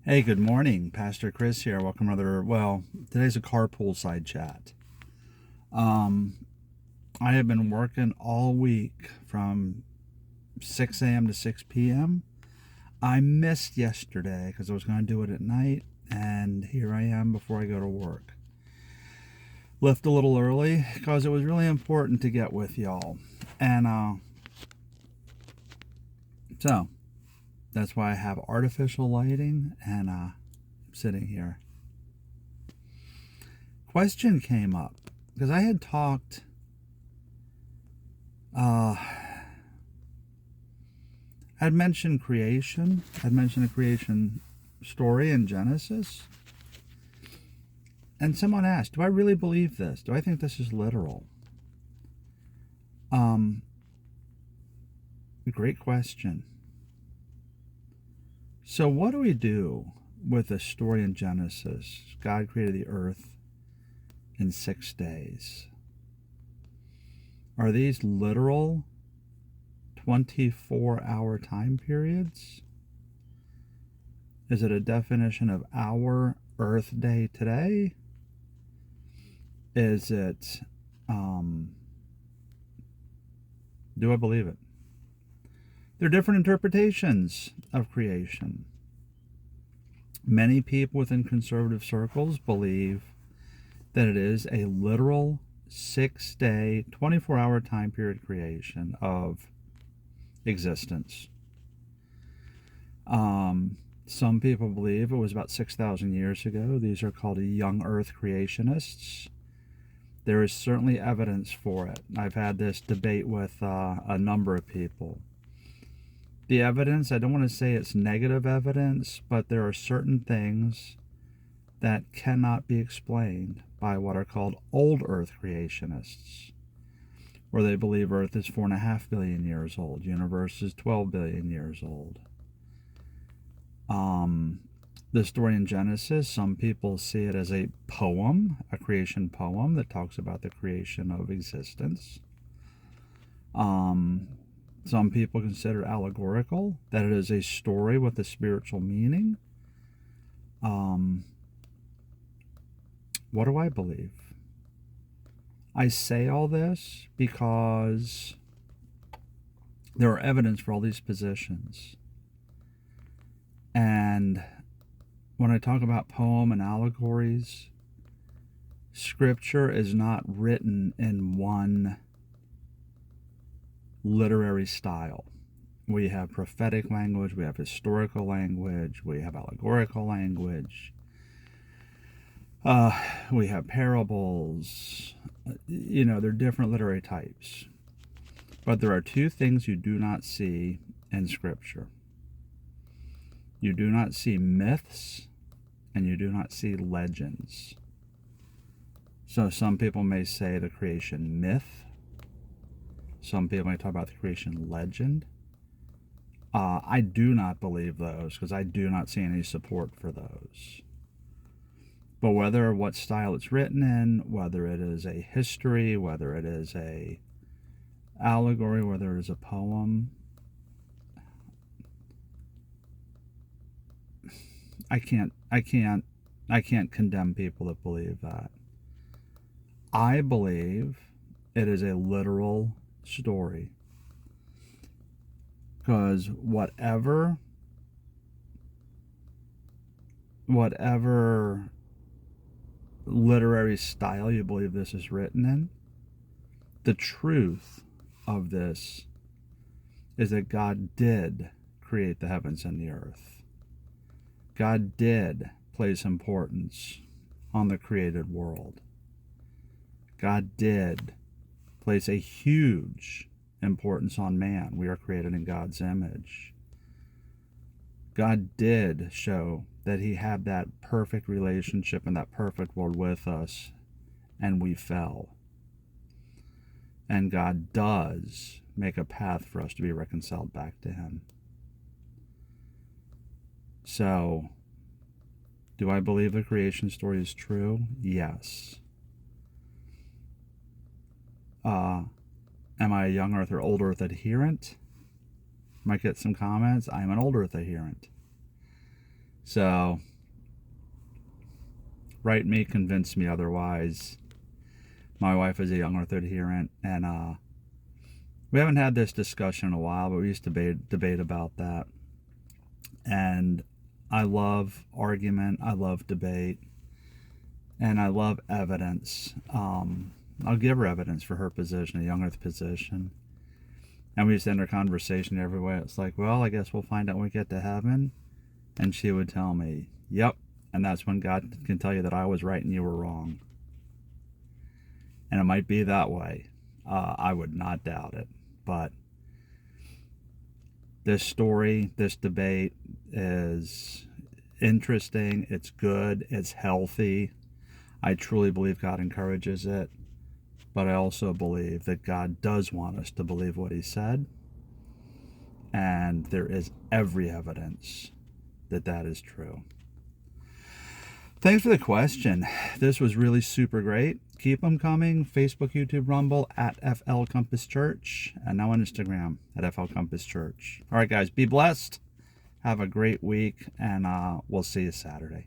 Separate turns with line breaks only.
Hey, good morning. Pastor Chris here. Welcome to today's a carpool side chat. Um, I have been working all week from 6 a.m. to 6 p.m. I missed yesterday because I was going to do it at night, and here I am before I go to work. Left a little early because it was really important to get with y'all. And so that's why I have artificial lighting and I'm sitting here. Question came up because I had talked I'd mentioned creation. I'd mentioned a creation story in Genesis. And someone asked, do I really believe this? Do I think this is literal? Great question. So what do we do with the story in Genesis? God created the earth in 6 days. Are these literal 24-hour time periods? Is it a definition of our Earth Day today? Is it, do I believe it? There are different interpretations of creation. Many people within conservative circles believe that it is a literal 6-day, 24-hour time period creation of existence. Some people believe it was about 6,000 years ago. These are called young Earth creationists. There is certainly evidence for it. I've had this debate with a number of people. The evidence, I don't want to say it's negative evidence, but there are certain things that cannot be explained by what are called old Earth creationists, where they believe Earth is 4.5 billion years old, universe is 12 billion years old. The story in Genesis, some people see it as a poem, a creation poem that talks about the creation of existence. Some people consider allegorical, that it is a story with a spiritual meaning. What do I believe? I say all this because there are evidence for all these positions. And when I talk about poem and allegories, Scripture is not written in one literary style. We have prophetic language, we have historical language, we have allegorical language, we have parables. There are different literary types. But there are two things you do not see in Scripture. You do not see myths, and you do not see legends. So some people may say the creation myth. Some people may talk about the creation legend. I do not believe those because I do not see any support for those. But what style it's written in, whether it is a history, whether it is a allegory, whether it is a poem, I can't condemn people that believe that. I believe it is a literal story. Because whatever literary style you believe this is written in, the truth of this is that God did create the heavens and the earth. God did place importance on the created world. God did place a huge importance on man. We are created in God's image. God did show that he had that perfect relationship and that perfect world with us, and we fell. And God does make a path for us to be reconciled back to him. So, do I believe the creation story is true? Yes. Am I a young Earth or old Earth adherent? Might get some comments. I'm an old Earth adherent. So, write me, convince me otherwise. My wife is a young earth adherent, and we haven't had this discussion in a while, but we used to debate about that. And I love argument, I love debate, and I love evidence. I'll give her evidence for her position, a young earth position. And we used to end our conversation every way. It's like, well, I guess we'll find out when we get to heaven. And she would tell me, yep. And that's when God can tell you that I was right and you were wrong. And it might be that way. I would not doubt it. But this story, this debate is interesting. It's good. It's healthy. I truly believe God encourages it. But I also believe that God does want us to believe what he said. And there is every evidence that that is true. Thanks for the question. This was really super great. Keep them coming. Facebook, YouTube, Rumble, at FL Compass Church. And now on Instagram, at FL Compass Church. All right, guys, be blessed. Have a great week, and we'll see you Saturday.